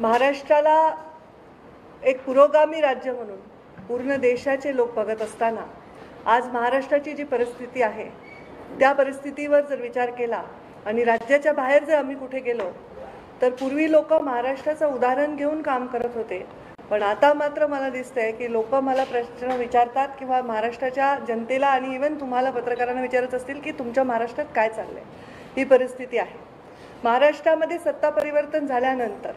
महाराष्ट्राला एक पुरोगामी राज्य म्हणून पूर्ण देशाचे लोक बघत असताना आज महाराष्ट्राची जी परिस्थिती आहे त्या परिस्थितीवर जर विचार केला आणि राज्याच्या बाहेर जर आम्ही कुठे गेलो तर पूर्वी लोक महाराष्ट्राचं उदाहरण घेऊन काम करत होते, पण आता मात्र मला दिसतंय की लोक मला प्रश्न विचारतात किंवा महाराष्ट्राच्या जनतेला आणि इव्हन तुम्हाला पत्रकारांना विचारत असतील की तुमच्या महाराष्ट्रात काय चाललंय। ही परिस्थिती आहे। महाराष्ट्रामध्ये सत्ता परिवर्तन झाल्यानंतर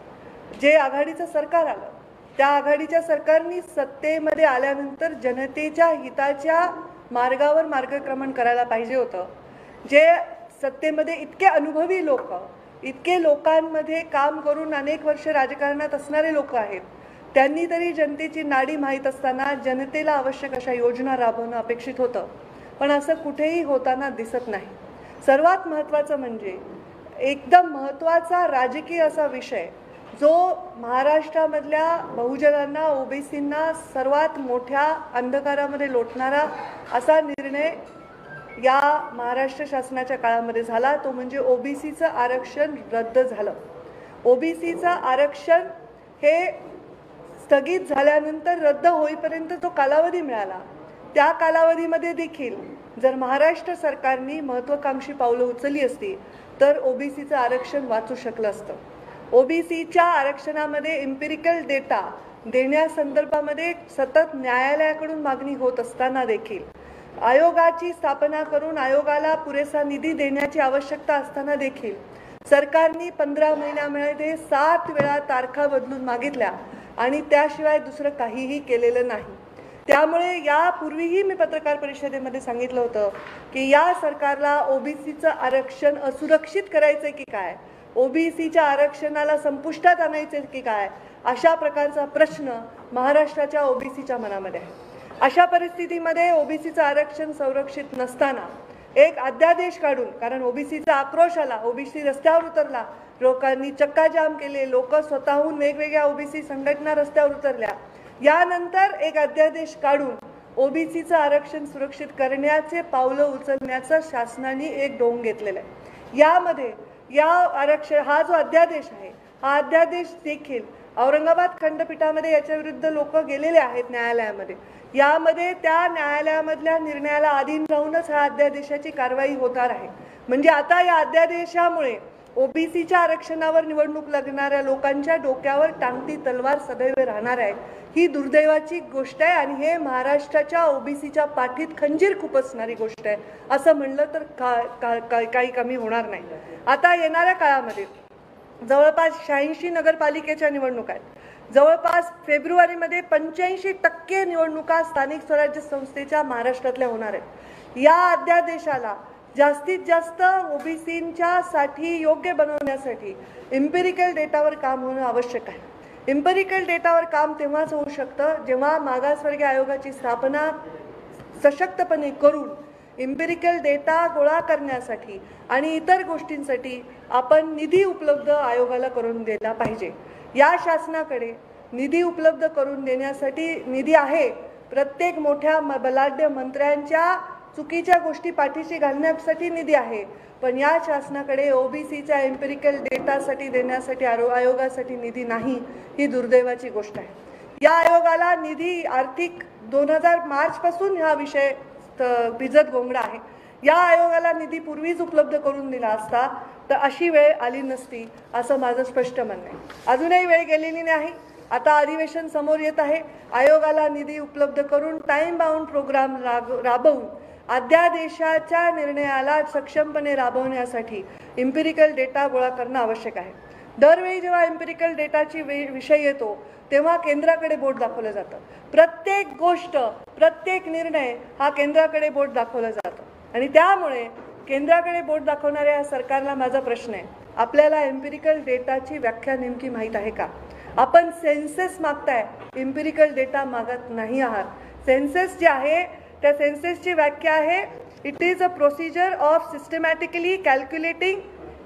जे आघाडीचं सरकार आलं त्या आघाडीच्या सरकारने सत्तेमध्ये आल्यानंतर जनतेच्या हिताच्या मार्गावर मार्गक्रमण करायला पाहिजे होतं। जे सत्तेमध्ये इतके अनुभवी लोक, इतके लोकांमध्ये काम करून अनेक वर्ष राजकारणात असणारे लोक आहेत, त्यांनी तरी जनतेची नाडी माहीत असताना जनतेला आवश्यक अशा योजना राबवणं अपेक्षित होतं, पण असं कुठेही होताना दिसत नाही। सर्वात महत्त्वाचं म्हणजे एकदम महत्त्वाचा राजकीय असा विषय जो महाराष्ट्रामधल्या बहुजनांना, ओबीसींना सर्वात मोठ्या अंधकारामध्ये लोटणारा असा निर्णय या महाराष्ट्र शासनाच्या काळामध्ये झाला, तो म्हणजे ओबीसीचं आरक्षण रद्द झालं। ओबीसीचं आरक्षण हे स्थगित झाल्यानंतर रद्द होईपर्यंत जो कालावधी मिळाला त्या कालावधीमध्ये देखील जर महाराष्ट्र सरकारने महत्त्वाकांक्षी पावलं उचलली असती तर ओबीसीचं आरक्षण वाचू शकलं असतं। ओबीसीच्या आरक्षणामध्ये एम्पिरिकल डेटा देण्यासंदर्भामध्ये सतत न्यायालयाकडून मागणी होत असताना देखील, आयोगाची स्थापना करून आयोगाला पुरेसा निधी देण्याची आवश्यकता असताना देखील सरकारने 15 महिन्यामध्ये 7 वेळा तारखा बदलून मागितल्या आणि त्याशिवाय दुसरं काहीही केलेलं नाही। त्यामुळे यापूर्वीही मी पत्रकार परिषदेमध्ये सांगितलं होतं की या सरकारला ओबीसीचं आरक्षण असुरक्षित करायचं की काय, ओबीसीच्या आरक्षणाला संपुष्टात आणायचे की काय, अशा प्रकारचा प्रश्न महाराष्ट्राच्या ओबीसीच्या मनामध्ये आहे। अशा परिस्थितीमध्ये ओबीसीचं आरक्षण संरक्षित नसताना एक अध्यादेश काढून, कारण ओबीसीचा आक्रोश आला, ओबीसी रस्त्यावर उतरला, लोकांनी चक्काजाम केले, लोक स्वतःहून वेगवेगळ्या ओबीसी संघटना रस्त्यावर उतरल्या, यानंतर एक अध्यादेश काढून ओबीसीचं आरक्षण सुरक्षित करण्याचे पावलं उचलण्याचं शासनाने एक डोंग घेतलेलं आहे। यामध्ये हा जो अध्यादेश आहे हा अध्यादेश देखील औरंगाबाद खंडपीठामध्ये याच्या विरुद्ध लोक गेलेले आहेत न्यायालयामध्ये। यामध्ये त्या न्यायालयामधल्या निर्णयाला अधीन राहूनच ह्या अध्यादेशाची कारवाई होणार आहे। म्हणजे आता या अध्यादेशामुळे ओबीसीच्या आरक्षणावर निवडणूक लढणाऱ्या लोकांच्या डोक्यावर टांगती तलवार सदैव राहणार आहे। ही दुर्दैवाची गोष्ट आहे आणि हे महाराष्ट्राच्या ओबीसीच्या पाठीत खंजीर खुपसणारी गोष्ट आहे असं म्हणलं तर काही कमी होणार नाही। आता येणाऱ्या काळामध्ये जवळपास 86 नगरपालिकेच्या निवडणुका आहेत। जवळपास फेब्रुवारीमध्ये 85% निवडणुका स्थानिक स्वराज्य संस्थेच्या महाराष्ट्रातल्या होणार आहेत। या अध्यादेशाला जास्तीत जास्त ओबीसींच्या साठी योग्य बनवण्यासाठी एम्पिरिकल डेटावर काम होणं आवश्यक आहे। एम्पिरिकल डेटावर काम तेव्हाच होऊ शकतं जेव्हा मागासवर्गीय आयोगाची स्थापना सशक्तपणे करून एम्पिरिकल डेटा गोळा करण्यासाठी आणि इतर गोष्टींसाठी आपण निधी उपलब्ध आयोगाला करून दिला पाहिजे। या शासनाकडे निधी उपलब्ध करून देण्यासाठी निधी आहे, प्रत्येक मोठ्या बलाढ्य मंत्र्यांच्या चुकीच्या गोष्टी पाठीशी घालण्यासाठी निधी आहे, पण या शासनाकडे ओबीसीच्या एम्पिरिकल डेटासाठी देण्यासाठी आयोगासाठी निधी नाही। ही दुर्दैवाची गोष्ट आहे। या आयोगाला निधी आर्थिक 2000 मार्च पासून हा विषय भिजत गोंगडा आहे। या आयोगाला निधी पूर्वीच उपलब्ध करून दिला असता तर अशी वेळ आली नसती असं माझं स्पष्ट म्हणणं आहे। अजूनही वेळ गेलेली नाही। आता अधिवेशन समोर येत आहे। आयोगाला निधी उपलब्ध करून टाइम बाउंड प्रोग्राम राबवून अध्यादेशाच्या निर्णयाला सक्षमपणे राबवण्यासाठी एम्पिरिकल डेटा गोळा करणं आवश्यक आहे। दरवेळी जेव्हा एम्पिरिकल डेटाची विषय येतो तेव्हा केंद्राकडे बोट दाखवलं जातं। प्रत्येक गोष्ट, प्रत्येक निर्णय हा केंद्राकडे बोट दाखवलं जातं आणि त्यामुळे केंद्राकडे बोट दाखवणाऱ्या या सरकारला माझा प्रश्न आहे, आपल्याला एम्पिरिकल डेटाची व्याख्या नेमकी माहीत आहे का? आपण सेन्सस मागताय, एम्पिरिकल डेटा मागत नाही आहात। सेन्सस जे आहे त्या सेन्ससची व्याख्या आहे, it is a procedure of systematically calculating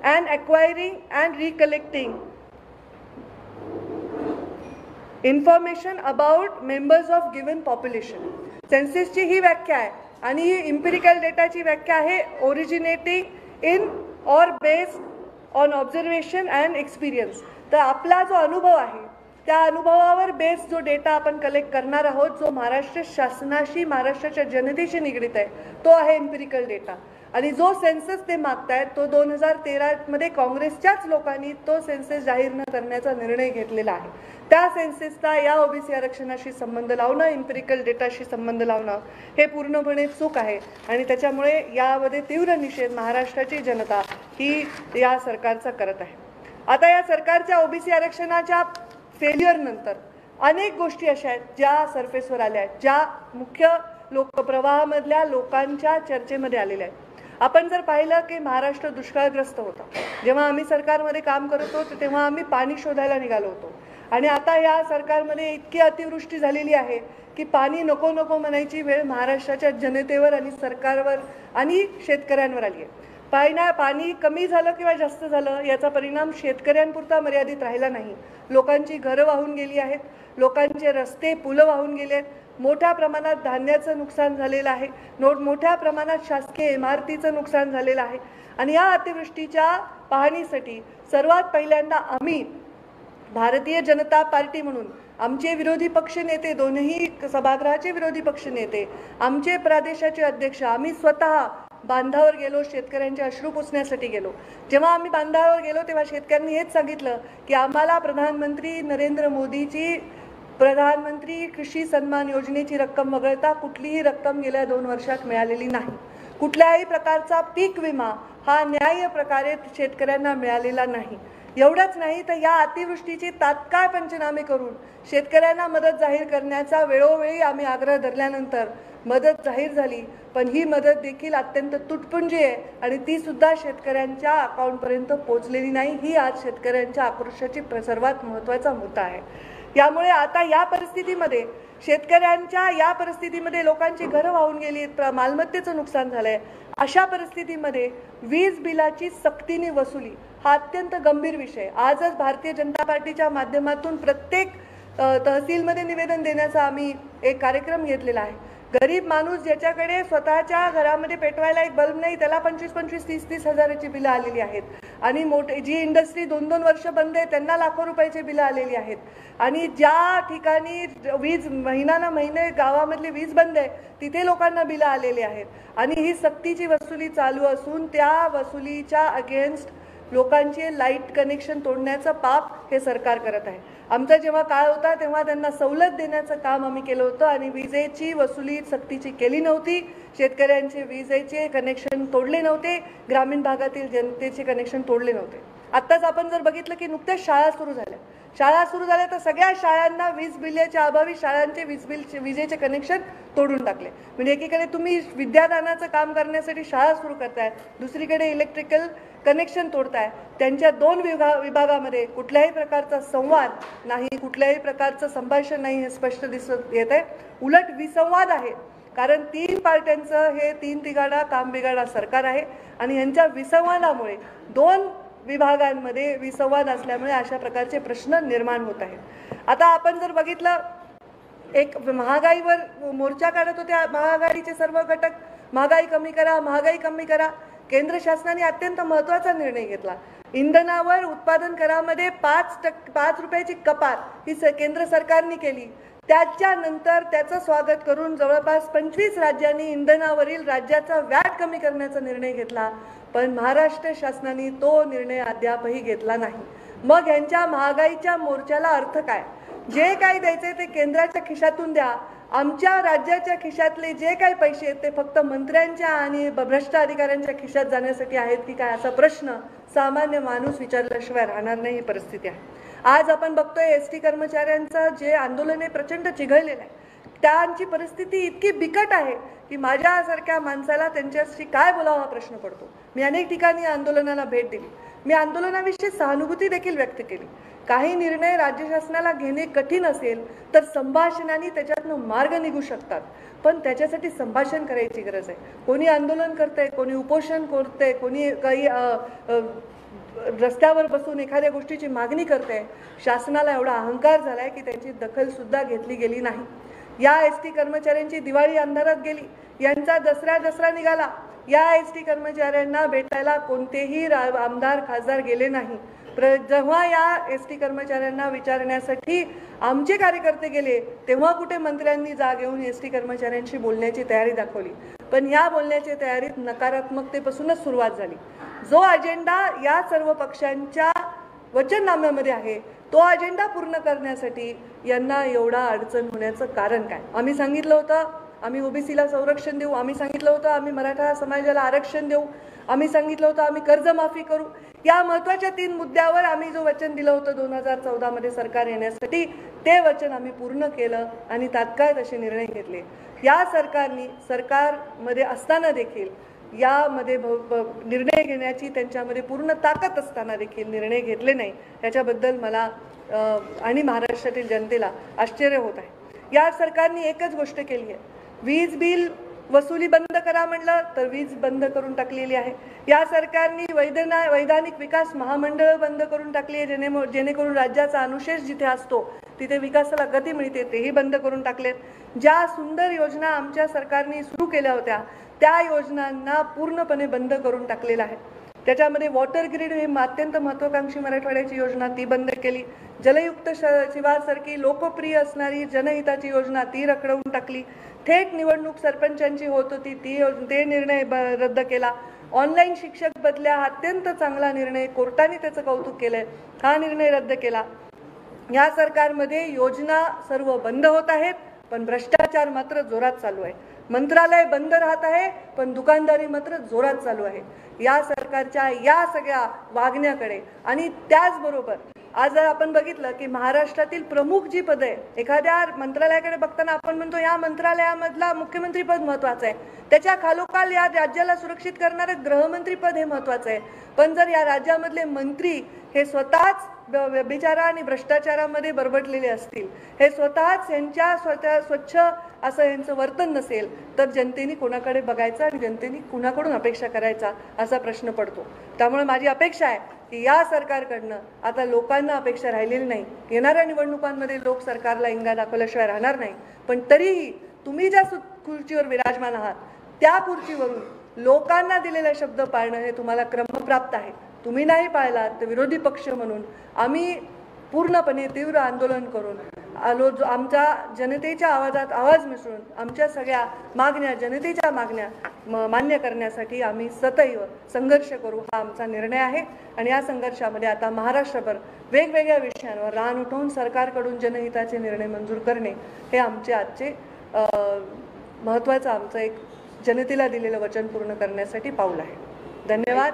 and acquiring and recollecting information about members of given population. सेन्ससची ही व्याख्या आहे आणि ही एम्पिरिकल डेटाची व्याख्या आहे, originating in or based on observation and experience. तर आपला जो अनुभव आहे त्या अनुभवावर बेस जो डेटा आपण कलेक्ट करणार आहोत, जो महाराष्ट्र शासनाशी महाराष्ट्राच्या जनतेशी निगडीत आहे, तो आहे एम्पिरिकल डेटा. आणि जो सेन्सस ते मागतायत तो 2013 काँग्रेसच्याच लोकांनी तो सेन्सस जाहीर न करण्याचा निर्णय घेतलेला आहे. त्या सेन्ससचा या ओबीसी आरक्षणाशी संबंध लावणं, एम्पिरिकल डेटाशी संबंध लावणं हे पूर्णपणे चूक आहे. आणि त्याच्यामुळे यामध्ये तीव्र निषेध महाराष्ट्राची जनता ही या सरकारचा करत आहे. आता या सरकारच्या ओबीसी आरक्षणाच्या फेल्युअर नंतर अनेक गोष्टी अशा आहेत ज्या सरफेसवर आल्या आहेत, ज्या मुख्य लोकप्रवाहामधल्या लोकांच्या चर्चेमध्ये आलेल्या आहेत. आपण जर पाहिलं की महाराष्ट्र दुष्काळग्रस्त होता, जेव्हा आम्ही सरकारमध्ये काम करत होतो तेव्हा आम्ही पाणी शोधायला निघालो होतो. आणि आता या सरकारमध्ये इतकी अतिवृष्टी झालेली आहे की पाणी नको नको म्हणायची वेळ महाराष्ट्राच्या जनतेवर आणि सरकारवर आणि शेतकऱ्यांवर आली आहे. पाणी कमी झालं किंवा जास्त झालं याचा परिणाम शेतकऱ्यांपुरता मर्यादित राहिला नाही. लोकांची घरं वाहून गेली आहेत, लोकांचे रस्ते पुलं वाहून गेले आहेत, मोठ्या प्रमाणात धान्याचं नुकसान झालेलं आहे, मोठ्या प्रमाणात शासकीय इमारतीचं नुकसान झालेलं आहे. आणि या अतिवृष्टीच्या पाहणीसाठी सर्वात पहिल्यांदा आम्ही भारतीय जनता पार्टी म्हणून आमचे विरोधी पक्ष नेते, दोन्ही सभागृहाचे विरोधी पक्ष नेते, आमचे प्रदेशाचे अध्यक्ष, आम्ही स्वतः बांधावर गेलो, शेतकऱ्यांचे अश्रू पुसण्यासाठी गेलो. जेव्हा आम्ही बांधावर गेलो तेव्हा शेतकऱ्यांनी हेच सांगितलं की आम्हाला प्रधानमंत्री नरेंद्र मोदीची प्रधानमंत्री कृषी सन्मान योजनेची रक्कम वगळता कुठलीही रक्कम गेल्या 2 वर्षात मिळालेली नाही. कुठल्याही प्रकारचा पीक विमा हा न्याय्य प्रकारे शेतकऱ्यांना मिळालेला नाही. एवढंच नाही तर या अतिवृष्टीचे तात्काळ पंचनामे करून शेतकऱ्यांना मदत जाहीर करण्याचा वेळोवेळी आम्ही आग्रह धरल्यानंतर मदत जाहीर झाली, पण ही मदत देखील अत्यंत तुटपुंजी आहे आणि ती सुद्धा शेतकऱ्यांच्या अकाउंटपर्यंत पोहोचलेली नाही. ही आज शेतकऱ्यांच्या आक्रोशाची सर्वात महत्त्वाचा मुद्दा आहे. यामुळे आता या परिस्थितीमध्ये शेतकऱ्यांच्या या परिस्थितीमध्ये लोकांची घरं वाहून गेली, मालमत्तेचं नुकसान झालंय. अशा परिस्थितीमध्ये वीज बिलाची सक्तीने वसुली हा अत्यंत गंभीर विषय. आजच भारतीय जनता पार्टीच्या माध्यमातून प्रत्येक तहसीलमध्ये निवेदन देण्याचा आम्ही एक कार्यक्रम घेतलेला आहे. गरीब माणूस ज्याच्याकडे स्वतःच्या घरामध्ये पेटवायला एक बल्ब नाही त्याला 25-25, 30-30 हजाराची बिलं आलेली आहेत. आणि जी इंडस्ट्री 2-2 वर्ष बंद आहे त्यांना लाखो रुपयाची बिलं आलेली आहेत. आणि ज्या ठिकाणी वीज महिने गावामधली वीज बंद आहे तिथे लोकांना बिलं आलेली आहेत. आणि ही सक्तीची वसुली चालू असून त्या वसुलीच्या अगेन्स्ट लोकांचे लाईट कनेक्शन तोडण्याचं पाप हे सरकार करत आहे. आमचा जेव्हा काळ होता तेव्हा त्यांना सवलत देण्याचं काम आम्ही केलं होतं आणि विजेची वसुली सक्तीची केली नव्हती. शेतकऱ्यांचे विजेचे कनेक्शन तोडले नव्हते, ग्रामीण भागातील जनतेचे कनेक्शन तोडले नव्हते. आत्ताच आपण जर बघितलं की नुकत्याच शाळा सुरू झाल्या तर सगळ्या शाळांना वीज बिलाच्या अभावी शाळांचे विजेचे कनेक्शन तोडून टाकले. म्हणजे एकीकडे तुम्ही विद्यादानाचं काम करण्यासाठी शाळा सुरू करताय, दुसरीकडे इलेक्ट्रिकल कनेक्शन तोडताय. त्यांच्या 2 विभागामध्ये कुठल्याही प्रकारचा संवाद नाही, कुठल्याही प्रकारचं संभाषण नाही हे स्पष्ट दिसत येत आहे. उलट विसंवाद आहे. कारण 3 पार्ट्यांचं हे 3 तिघाडा काम बिघाडा सरकार आहे आणि यांच्या विसंवादामुळे 2 विभागांमध्ये विसंवाद असल्यामुळे अशा प्रकारचे प्रश्न निर्माण होत आहेत. आता आपण जर बघितलं एक महागाईवर मोर्चा काढत होते महाआघाडीचे सर्व घटक, महागाई कमी करा. केंद्र शासनाने अत्यंत महत्त्वाचा निर्णय घेतला. इंधनावर उत्पादन करामध्ये 5 रुपयाची कपात ही केंद्र सरकारने केली. त्याच्यानंतर त्याचं स्वागत करून जवळपास 25 राज्यांनी इंधनावरील राज्याचा व्हॅट कमी करण्याचा निर्णय घेतला. पण महाराष्ट्र शासनाने तो निर्णय अद्यापही घेतला नाही. मग यांच्या महागाईच्या मोर्चाला अर्थ काय? जे काही द्यायचे ते केंद्राच्या खिशातून द्या. आमच्या राज्याच्या खिशातले जे काही पैसे आहेत ते फक्त मंत्र्यांच्या आणि भ्रष्ट अधिकाऱ्यांच्या खिशात जाण्यासाठी आहेत की काय असा प्रश्न सामान्य माणूस विचारल्याशिवाय राहणार नाही. ही परिस्थिती आहे. आज आपण बघतोय एसटी कर्मचाऱ्यांचं जे आंदोलन आहे प्रचंड चिघळलेलं आहे. त्यांची परिस्थिती इतकी बिकट आहे की माझ्यासारख्या माणसाला त्यांच्याशी काय बोलावा हा प्रश्न पडतो. मी अनेक ठिकाणी आंदोलनाला भेट दिली. मी आंदोलनाविषयी सहानुभूती देखील व्यक्त केली. काही निर्णय राज्य शासनाला घेणे कठीण असेल तर संभाषणाने त्याच्यातून मार्ग निघू शकतात. पण त्याच्यासाठी संभाषण करायची गरज आहे. कोणी आंदोलन करतंय, कोणी उपोषण करतंय, कोणी काही रस्त्यावर बसून एखाद्या गोष्टीची मागणी करते. शासनाला एवढा अहंकार झालाय की त्यांची दखल सुद्धा घेतली गेली नाही. या एसटी कर्मचाऱ्यांची दिवाळी अंधारात गेली. यांचा दसरा निघाला. या एसटी कर्मचाऱ्यांना भेटायला कोणतेही आमदार खासदार गेले नाही. जेव्हा या एसटी कर्मचाऱ्यांना विचारण्यासाठी आमचे कार्यकर्ते गेले तेव्हा कुठे मंत्र्यांनी जाग घेऊन एसटी कर्मचाऱ्यांशी बोलण्याची तयारी दाखवली, पण या बोलण्याच्या तयारीत नकारात्मकतेपासूनच सुरुवात झाली. जो अजेंडा या सर्व पक्षांच्या वचननाम्यामध्ये आहे तो अजेंडा पूर्ण करण्यासाठी यांना एवढा अडचण होण्याचं कारण काय? आम्ही सांगितलं होतं आम्ही ओबीसीला संरक्षण देऊ, आम्ही सांगितलं होतं आम्ही मराठा समाजाला आरक्षण देऊ, आम्ही सांगितलं होतं आम्ही कर्जमाफी करू. या महत्त्वाच्या 3 मुद्द्यावर आम्ही जो वचन दिलं होतं 2014 मध्ये सरकार येण्यासाठी, ते वचन आम्ही पूर्ण केलं आणि तात्काळ तसे निर्णय घेतले. या सरकारमध्ये असताना देखील यामध्ये निर्णय घेण्याची त्यांच्यामध्ये पूर्ण ताकद असताना देखील निर्णय घेतले नाही, याच्याबद्दल मला आणि महाराष्ट्रातील जनतेला आश्चर्य होत आहे. या सरकारने एकच गोष्ट केली आहे, वीज बिल वसुली बंद करा म्हणलं तर वीज बंद करून टाकलेली आहे. या सरकारने वैधानिक विकास महामंडळ बंद करून टाकली आहे, जेणेकरून राज्याचा अनुशेष जिथे असतो तिथे विकासाला गती मिळते तेही बंद करून टाकलेत. ज्या सुंदर योजना आमच्या सरकारने सुरू केल्या होत्या त्या योजनांना पूर्णपणे बंद करून टाकलेलं आहे. त्याच्यामध्ये वॉटर ग्रीड ही अत्यंत महत्त्वाकांक्षी मराठवाड्याची योजना ती बंद केली. जलयुक्त शिवारसारखी लोकप्रिय असणारी जनहिताची योजना ती रखडवून टाकली. थेट निवडणूक सरपंचांची होत होती ते निर्णय रद्द केला. ऑनलाईन शिक्षक बदल्या हा अत्यंत चांगला निर्णय, कोर्टाने त्याचं कौतुक केलंय, हा निर्णय रद्द केला. या सरकारमध्ये योजना सर्व बंद होत आहेत पण भ्रष्टाचार मात्र जोरात चालू आहे. मंत्रालय बंद राहत आहे पण दुकानदारी मात्र जोरात चालू आहे. या सरकारच्या या सगळ्या वागण्याकडे आणि त्याचबरोबर आज जर आपण बघितलं की महाराष्ट्रातील प्रमुख जी पदं आहे, एखाद्या मंत्रालयाकडे बघताना आपण म्हणतो या मंत्रालयामधला मुख्यमंत्री पद महत्त्वाचं आहे, त्याच्या खालोखाल या राज्याला सुरक्षित करणारं गृहमंत्री पद हे महत्त्वाचं आहे. पण जर या राज्यामधले मंत्री हे स्वतःच व्यभिचार आणि भ्रष्टाचारामध्ये बरबटलेले असतील, हे स्वतःच स्वच्छ असं यांचं वर्तन नसेल तर जनतेने कोणाकडे बघायचं आणि जनतेने कुणाकडून अपेक्षा करायचा असा प्रश्न पडतो. त्यामुळे माझी अपेक्षा आहे की या सरकारकडनं आता लोकांना अपेक्षा राहिलेली नाही. येणाऱ्या निवडणुकांमध्ये लोक सरकारला इंगा दाखवल्याशिवाय राहणार नाही, पण तरीही तुम्ही ज्या खुर्चीवर विराजमान आहात त्या खुर्चीवरून लोकांना दिलेला शब्द पाळणं हे तुम्हाला क्रमप्राप्त आहे. तुम्ही नाही पाळलात तर विरोधी पक्ष म्हणून आम्ही पूर्णपणे तीव्र आंदोलन करून आमच्या जनतेच्या आवाजात आवाज मिसळून आमच्या सगळ्या मागण्या जनतेच्या मागण्या मान्य करण्यासाठी आम्ही सदैव संघर्ष करू हा आमचा निर्णय आहे. आणि या संघर्षामध्ये आता महाराष्ट्रभर वेगवेगळ्या विषयांवर रान उठवून सरकारकडून जनहिताचे निर्णय मंजूर करणे हे आमचे आजचे महत्त्वाचं आमचं एक जनतेला दिलेलं वचन पूर्ण करण्यासाठी पाऊल आहे. धन्यवाद.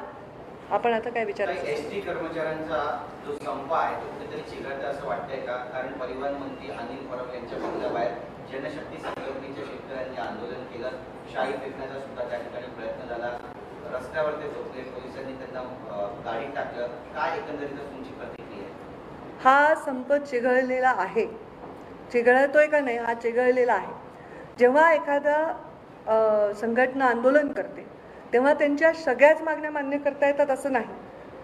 आपण आता काय विचारायचं? एसटी कर्मचाऱ्यांचा जो संप आहे तो कुठेतरी चिघळतं असं वाटतंय का? कारण परिवहन मंत्री अनिल परब यांच्या बंगल्याबाहेर जनशक्ती संघटनेच्या शेतकऱ्यांनी आंदोलन केलं, शाई फेकण्याचा सुद्धा त्या ठिकाणी प्रयत्न झाला, रस्त्यावर ते झोपले, पोलिसांनी त्यांना गाडीत टाकलं. काय एकंदरीत तुमची प्रतिक्रिया आहे? हा संप चिघळलेला आहे, चिघळतोय का नाही हा चिघळलेला आहे. जेव्हा एखादा संघटना आंदोलन करते तेव्हा त्यांच्या सगळ्याच मागण्या मान्य करता येतात असं नाही,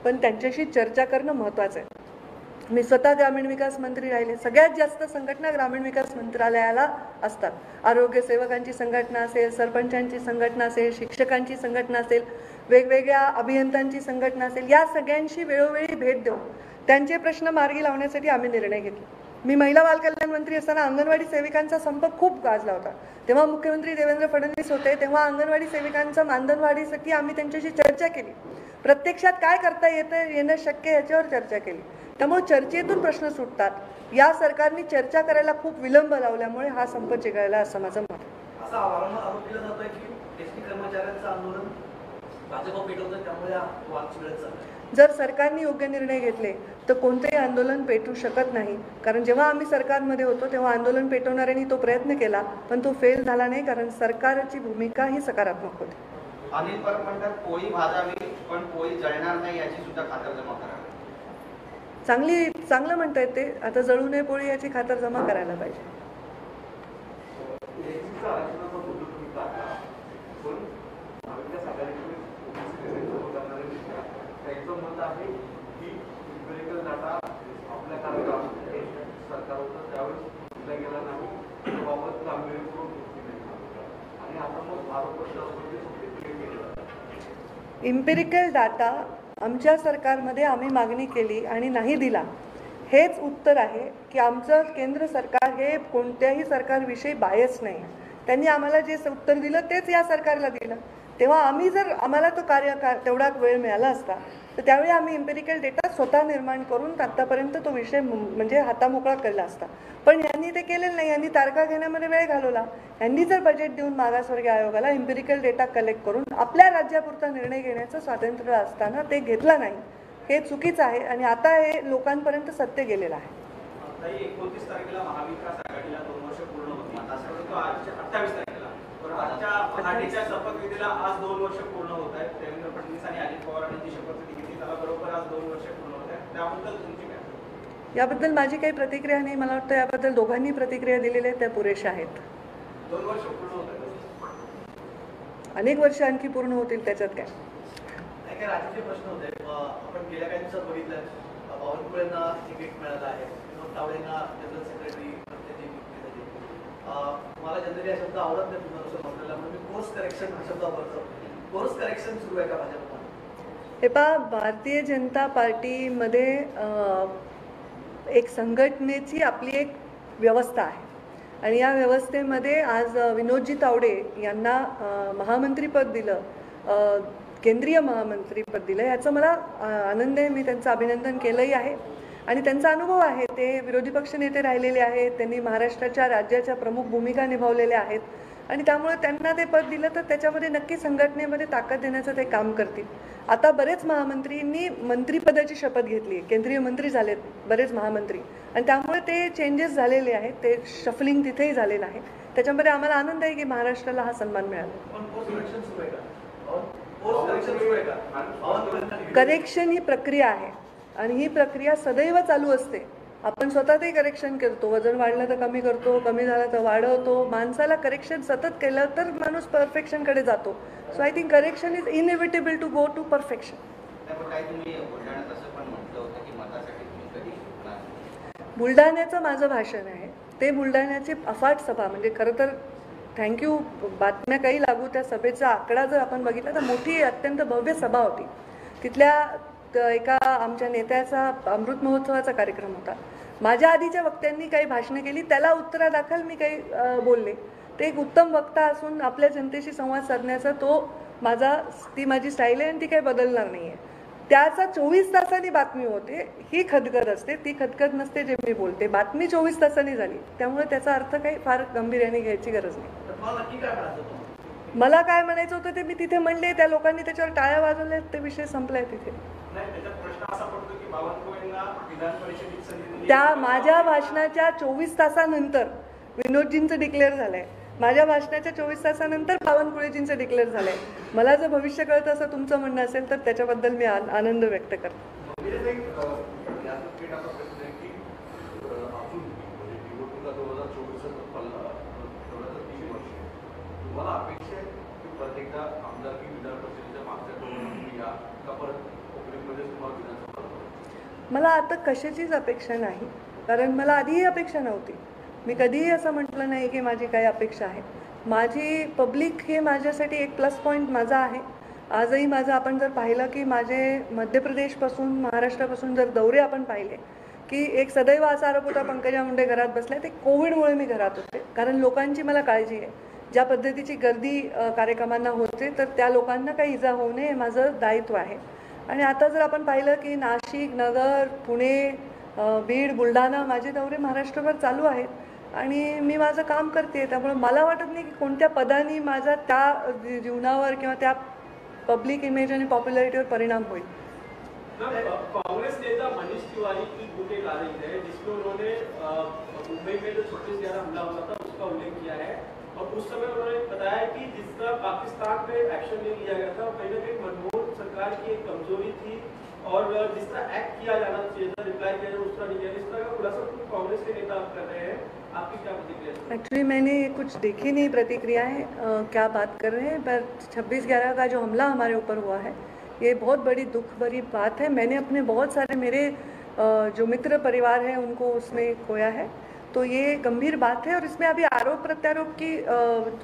पण त्यांच्याशी चर्चा करणं महत्त्वाचं आहे. मी स्वतः ग्रामीण विकास मंत्री राहिले, सगळ्यात जास्त संघटना ग्रामीण विकास मंत्रालयाला असतात. आरोग्य सेवकांची संघटना असेल, सरपंचांची संघटना असेल, शिक्षकांची संघटना असेल, वेगवेगळ्या अभियंत्यांची संघटना असेल, या सगळ्यांशी वेळोवेळी भेट देऊन त्यांचे प्रश्न मार्गी लावण्यासाठी आम्ही निर्णय घेतले. मी महिला बालकल्याण मंत्री असताना अंगणवाडी सेविकांचा संप खूप गाजला होता. तेव्हा मुख्यमंत्री देवेंद्र फडणवीस होते, तेव्हा अंगणवाडी सेविकांचा मानधन वाढीसाठी आम्ही त्यांच्याशी चर्चा केली. प्रत्यक्षात काय करता येणं शक्य याच्यावर चर्चा केली. त्यामुळे चर्चेतून प्रश्न सुटतात. या सरकारने चर्चा करायला खूप विलंब लावल्यामुळे हा संप चिघळला असं माझं मत आहे. असा आरोप केला जातोय की एसटी कर्मचाऱ्यांचं आंदोलन भाजप पेटवतं, त्यामुळे वाद चिघळत चाललाय. जर सरकारने योग्य निर्णय घेतले तर कोणतेही आंदोलन पेटू शकत नाही. कारण जेव्हा आम्ही सरकारमध्ये होतो तेव्हा आंदोलन पेटवणाऱ्यांनी तो प्रयत्न केला पण तो फेल झाला नाही, कारण सरकारची भूमिका ही सकारात्मक होती. अनिल परब म्हणतात पोळी भाजावी पण पोळी जळणार नाही याची सुद्धा खातरजमा करावी. चांगलं म्हणतायत ते. आता जळू नये पोळी याची खातरजमा करायला पाहिजे. इम्पेरिकल डाटा आमच्या सरकारमध्ये आम्ही मागणी केली आणि नाही दिला, हेच उत्तर आहे की आमचं केंद्र सरकार हे कोणत्याही सरकारविषयी बायस नाही. त्यांनी आम्हाला जे उत्तर दिलं तेच या सरकारला दिलं. तेव्हा आम्ही जर आम्हाला तो तेवढा वेळ मिळाला असता तर त्यावेळी आम्ही इम्पेरिकल डेटा स्वतः निर्माण करून आत्तापर्यंत तो विषय म्हणजे हातामोकळा केला असता. पण यांनी ते केलेलं नाही. यांनी तारखा घेण्यामध्ये वेळ घालवला. यांनी जर बजेट देऊन मागासवर्गीय आयोगाला इम्पेरिकल डेटा कलेक्ट करून आपल्या राज्यापुरता निर्णय घेण्याचं स्वातंत्र्य असताना ते घेतला नाही, हे चुकीचं आहे. आणि आता हे लोकांपर्यंत सत्य गेलेलं आहे. 29 तारखेला महाविकास आघाडीला 2 वर्ष पूर्ण होती. आज 28 तारखेला, पण आजच्या पहाटेच्या शपथविधीला आज 2 वर्ष पूर्ण होत आहेत. देवेंद्र फडणवीस आणि अजित पवार यांनी शपथ घेतली, त्याला बरोबर आज 2 वर्ष पूर्ण होत आहेत. त्याबद्दल तुमची काय? याबद्दल माझी काही प्रतिक्रिया नाही. मला वाटतं याबद्दल दोघांनी प्रतिक्रिया दिलेल्या आहेत, त्या पुरेशा आहेत. 2 वर्ष पूर्ण होत आहेत, अनेक वर्ष आणखी पूर्ण होतील, त्याच्यात काय. काही राजकीय प्रश्न होते. आपण गेल्या काही दिवसात बघितलं बावनकुळेंना तिकीट मिळालं आहे, विनोद तावडेंना जनरल सेक्रेटरी मला जनरली हा शब्द आवडत नाही तुम्हाला असं म्हटलेला, म्हणून मी कोर्स करेक्शन हा शब्द वापरतो. कोर्स करेक्शन सुरू आहे का भाजपमध्ये? हे पहा, भारतीय जनता पार्टीमध्ये एक संघटनेची आपली एक व्यवस्था आहे आणि या व्यवस्थेमध्ये आज विनोदजी तावडे यांना महामंत्रीपद दिलं, केंद्रीय महामंत्रीपद दिलं, याचा मला आनंद आहे. मी त्यांचं अभिनंदन केलंही आहे आणि त्यांचा अनुभव आहे. ते विरोधी पक्षनेते राहिलेले आहेत, त्यांनी महाराष्ट्राच्या राज्याच्या प्रमुख भूमिका निभावलेल्या आहेत आणि त्यामुळे त्यांना ते पद दिलं तर त्याच्यामध्ये नक्की संघटनेमध्ये ताकद देण्याचं ते काम करतील. आता बरेच महामंत्रींनी मंत्रिपदाची शपथ घेतली, केंद्रीय मंत्री झालेत बरेच महामंत्री, आणि त्यामुळे ते चेंजेस झालेले आहेत, ते शफलिंग तिथेही झालेलं आहे. त्याच्यामध्ये आम्हाला आनंद आहे की महाराष्ट्राला हा सन्मान मिळाला. करेक्शन ही प्रक्रिया आहे आणि ही प्रक्रिया सदैव चालू असते. आपण स्वतः ते करेक्शन करतो, वजन वाढलं तर कमी करतो, कमी झालं तर वाढवतो. माणसाला करेक्शन सतत केलं तर माणूस परफेक्शनकडे जातो. So I think correction is inevitable to go to perfection. बुलढाण्याचं माझं भाषण आहे, ते बुलढाण्याची अफाट सभा, म्हणजे खरं तर थँक्यू, बातम्या काही लागू, त्या सभेचा आकडा जर आपण बघितला तर मोठी अत्यंत भव्य सभा होती. तिथल्या एका आमच्या नेत्याचा अमृत महोत्सवाचा कार्यक्रम होता. माझ्या आधीच्या वक्त्यांनी काही भाषणं केली, त्याला उत्तरादाखल मी काही बोलले. ते एक उत्तम वक्ता असून आपल्या जनतेशी संवाद साधण्याचा ती माझी स्टाईल आहे आणि ती काही बदलणार नाही आहे. त्याचा 24 तासांनी बातमी होते, ही खदखद असते, ती खदखद नसते जे मी बोलते. बातमी 24 तासांनी झाली, त्यामुळे त्याचा अर्थ काही फार गंभीर्याने घ्यायची गरज नाही. मला काय म्हणायचं होतं ते मी तिथे म्हणले, त्या लोकांनी त्याच्यावर टाळ्या वाजवल्या, ते विषय संपलाय तिथे. त्या माझ्या भाषणाच्या 24 तासानंतर विनोदजींचं डिक्लेअर झालंय. माझ्या भाषणाच्या 24 तासानंतर बावनकुळेजींचं डिक्लेअर झालंय. मला जर भविष्य कळतं असं तुमचं म्हणणं असेल तर त्याच्याबद्दल मी आनंद व्यक्त करतो. मला आता कशाचीच अपेक्षा नाही, कारण मला आधीही अपेक्षा नव्हती. मी कधीही असं म्हटलं नाही की माझी काही अपेक्षा आहे. माझी पब्लिक हे माझ्यासाठी एक प्लस पॉईंट माझा आहे. आजही माझं आपण जर पाहिलं की माझे मध्य प्रदेशपासून महाराष्ट्रापासून जर दौरे आपण पाहिले की एक सदैव असा आरोप होता पंकजा मुंडे घरात बसल्या, ते कोविडमुळे मी घरात होते, कारण लोकांची मला काळजी आहे. ज्या पद्धतीची गर्दी कार्यक्रमांना होते तर त्या लोकांना काही इजा होऊ नये हे माझं दायित्व आहे. आणि आता जर आपण पाहिलं की नाशिक, नगर, पुणे, बीड, बुलढाणा माझे दौरे महाराष्ट्रभर चालू आहेत आणि मी माझं काम करते. त्यामुळे मला वाटत नाही की कोणत्या पदाने माझा त्या जीवनावर किंवा त्या पब्लिक इमेज आणि पॉप्युलरिटीवर परिणाम होईल. कांग्रेस नेता मनीष तिवारी की बुक एक आ रही है जिसमें उन्होंने मुंबई में जो 36/11 हमला हुआ था उसका उल्लेख किया है और उस समय उन्होंने बताया कि जिसका पाकिस्तान में एक्शन नहीं लिया गया था कहीं ना कहीं मनमोहन सरकार की एक कमजोरी थी और जिस तरह एक्ट किया जाना चाहिए था, रिप्लाई किया जाए उस तरह नहीं किया. इस तरह का खुलासा कांग्रेस के नेता कर रहे हैं, आपकी क्या प्रतिक्रिया? एक्चुअली मैंने कुछ देखी नहीं प्रतिक्रियाएं, क्या बात कर रहे हैं, पर 26/11 का जो हमला हमारे ऊपर हुआ है ये बहुत बड़ी दुख भरी बात है. मैंने अपने बहुत सारे मेरे जो मित्र परिवार हैं उनको उसमें खोया है, तो ये गंभीर बात है और इसमें अभी आरोप प्रत्यारोप की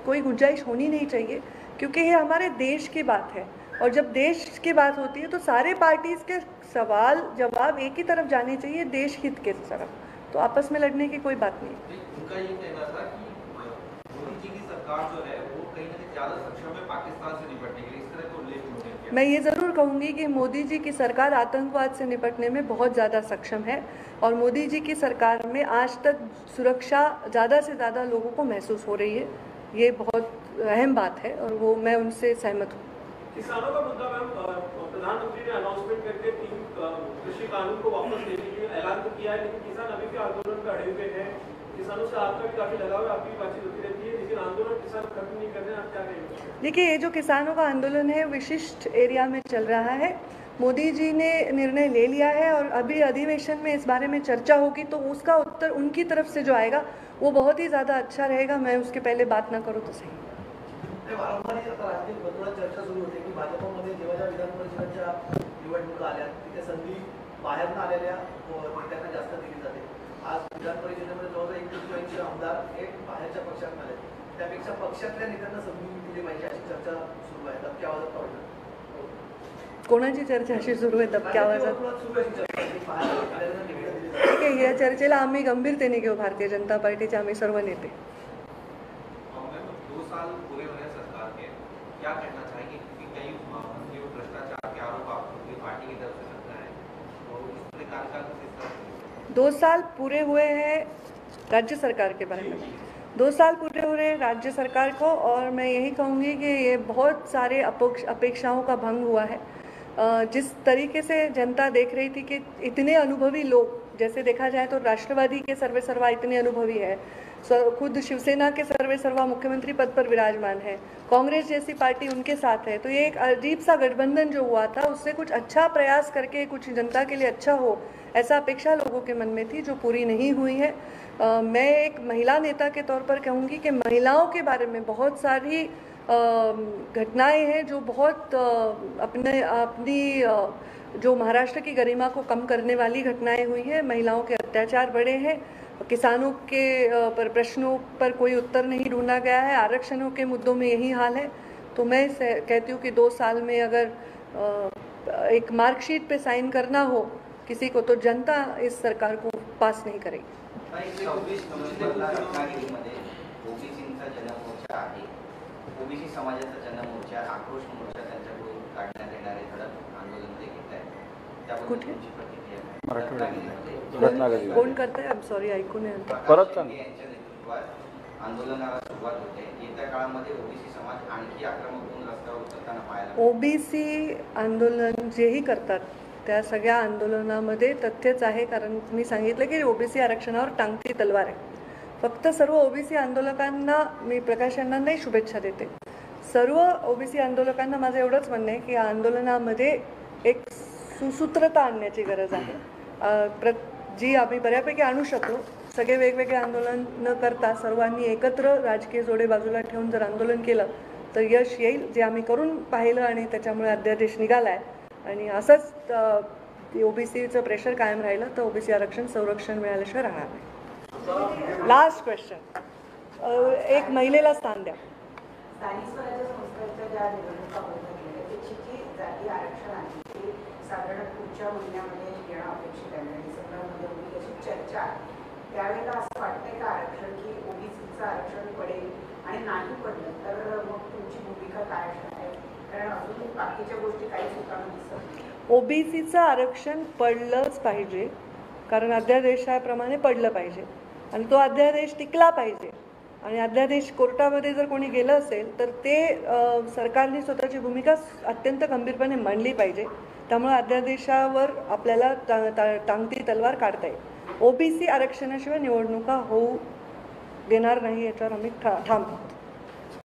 कोई गुंजाइश होनी नहीं चाहिए, क्योंकि ये हमारे देश की बात है. और जब देश की बात होती है तो सारे पार्टीज के सवाल जवाब एक ही तरफ जाने चाहिए, देश हित के तरफ, तो आपस में लड़ने की कोई बात नहीं। उनका ये कहना था कि मोदी जी की सरकार जो है वो कहीं ना कहीं ज्यादा सक्षम है पाकिस्तान से निपटने के लिए, इस तरह का उल्लेख उन्होंने किया। मैं ये ज़रूर कहूँगी कि मोदी जी की सरकार आतंकवाद से निपटने में बहुत ज़्यादा सक्षम है, और मोदी जी की सरकार में आज तक सुरक्षा ज़्यादा से ज़्यादा लोगों को महसूस हो रही है। ये बहुत अहम बात है और वो मैं उनसे सहमत हूँ। किसानों का मुद्दा मैम, प्रधानमंत्री ने अनाउंसमेंट करके 3 कृषि कानून को वापस लेने के लिए ऐलान तो किया है, लेकिन किसान अभी भी आंदोलन पे अड़े हुए हैं। किसानों से आपका भी काफी लगाव है, आपकी बातचीत होती रहती है, लेकिन आंदोलन किसान खत्म नहीं कर रहे हैं, आप क्या कहेंगे? देखिए, ये जो किसानों का आंदोलन है विशिष्ट एरिया में चल रहा है। मोदी जी ने निर्णय ले लिया है और अभी अधिवेशन में इस बारे में चर्चा होगी, तो उसका उत्तर उनकी तरफ से जो आएगा वो बहुत ही ज़्यादा अच्छा रहेगा। मैं उसके पहले बात ना करूँ तो सही। वारंवार आता राजकीय वर्तुळात चर्चा सुरू होते की भाजपमध्ये जेव्हा ज्या विधान परिषदेच्या निवडणुका आल्या तिथे संधी बाहेरनं आलेल्या नेत्यांना जास्त दिली जाते। आज विधान परिषदेमध्ये जवळजवळ 180 आमदार हे बाहेरच्या पक्षात आले, त्यापेक्षा पक्षातल्या नेत्यांना संधी दिली पाहिजे अशी चर्चा सुरू आहे। दबक्या आवाजात पाहिजे कोणाची चर्चा अशी सुरू आहे दबक्या आवाजात? ठीक आहे, या चर्चेला आम्ही गंभीरतेने घेऊ, भारतीय जनता पार्टीचे आम्ही सर्व नेते। 2 साल पूरे हुए सरकार के, क्या कहना चाहेंगे कि कई जो भ्रष्टाचार के आरोप आपकी पार्टी की तरफ से लगता है और इसमें कार्यकाल किस तरह से? 2 साल पूरे हुए हैं राज्य सरकार के बारे में, 2 साल पूरे हो रहे हैं राज्य सरकार को, और मैं यही कहूँगी कि ये बहुत सारे अपेक्षाओं का भंग हुआ है। जिस तरीके से जनता देख रही थी कि इतने अनुभवी लोग, जैसे देखा जाए तो राष्ट्रवादी के सर्वे सर्वा इतने अनुभवी है, खुद शिवसेना के सर्वे सर्वा मुख्यमंत्री पद पर विराजमान है, कांग्रेस जैसी पार्टी उनके साथ है, तो ये एक अजीब सा गठबंधन जो हुआ था उससे कुछ अच्छा प्रयास करके कुछ जनता के लिए अच्छा हो, ऐसा अपेक्षा लोगों के मन में थी जो पूरी नहीं हुई है। मैं एक महिला नेता के तौर पर कहूँगी कि महिलाओं के बारे में बहुत सारी घटनाएं हैं जो बहुत अपनी जो महाराष्ट्र की गरिमा को कम करने वाली घटनाएं हुई हैं। महिलाओं के अत्याचार बढ़े हैं, किसानों के प्रश्नों पर कोई उत्तर नहीं ढूंढा गया है, आरक्षणों के मुद्दों में यही हाल है। तो मैं कहती हूँ कि 2 साल में अगर एक मार्कशीट पे साइन करना हो किसी को, तो जनता इस सरकार को पास नहीं करेगी। 26 नोव्हेंबरला रत्नागिरीमध्ये ओबीसींचा जनमोर्चा आहे, ओबीसी समाजाचा जनमोर्चा, आक्रोश मोर्चा त्यांच्याकडून काढण्यात येणारे धडक आंदोलन ते घेत आहेत, त्याबद्दल तुमची प्रतिक्रिया काय? रत्नागिरी कोण करते? आय एम सॉरी, ऐकू नाही आलं. परत यांच्या नेतृत्वात आंदोलनाला सुरुवात होते। येत्या काळामध्ये ओबीसी समाज आणखी आक्रमक होऊन रस्त्यावर उतरताना पाहायला ओबीसी आंदोलन जेही करतात त्या सगळ्या आंदोलनामध्ये तथ्यच आहे, कारण मी सांगितलं की ओबीसी आरक्षणावर टांगती तलवार आहे। फक्त सर्व ओबीसी आंदोलकांना मी प्रकाश यांना नाही शुभेच्छा देते, सर्व ओबीसी आंदोलकांना माझं एवढंच म्हणणं आहे की या आंदोलनामध्ये एक सुसूत्रता आणण्याची गरज आहे, जी आम्ही बऱ्यापैकी आणू शकलो। सगळे वेगवेगळे आंदोलन न करता सर्वांनी एकत्र राजकीय जोडे बाजूला ठेवून जर आंदोलन केलं तर यश येईल, जे आम्ही करून पाहिलं आणि त्याच्यामुळे अध्यादेश निघाला आहे। आणि असंच ओबीसीचं प्रेशर कायम राहिलं तर ओबीसी आरक्षण संरक्षण मिळाल्याशिवाय राहणार नाही। लास्ट क्वेश्चन, एक महिलेला स्थान द्या। स्थानिक स्वराज्य संस्थांच्या ज्या निवडणुका होत आहेत त्याची जी जाती आरक्षण आहे ते साधारण पुढच्या महिन्यामध्ये येणं अपेक्षित आहे आणि सगळ्यामध्ये होईल अशी चर्चा आहे। त्यावेळेला असं वाटतंय का आरक्षण की ओबीसीचं आरक्षण पडेल, आणि नाही पडलं तर मग तुमची भूमिका काय असणार आहे? कारण अजून बाकीच्या गोष्टी काहीच होताना दिसत नाही। ओबीसीचं आरक्षण पडलंच पाहिजे, कारण अध्यादेशाप्रमाणे पडलं पाहिजे आणि तो अध्यादेश टिकला पाहिजे। आणि अध्यादेश कोर्टामध्ये जर कोणी गेलं असेल तर ते सरकारने स्वतःची भूमिका अत्यंत गंभीरपणे मांडली पाहिजे। त्यामुळे अध्यादेशावर आपल्याला टांगती तलवार काढता येईल। ओबीसी आरक्षणाशिवाय निवडणुका होऊ देणार नाही याच्यावर आम्ही ठाम आहोत।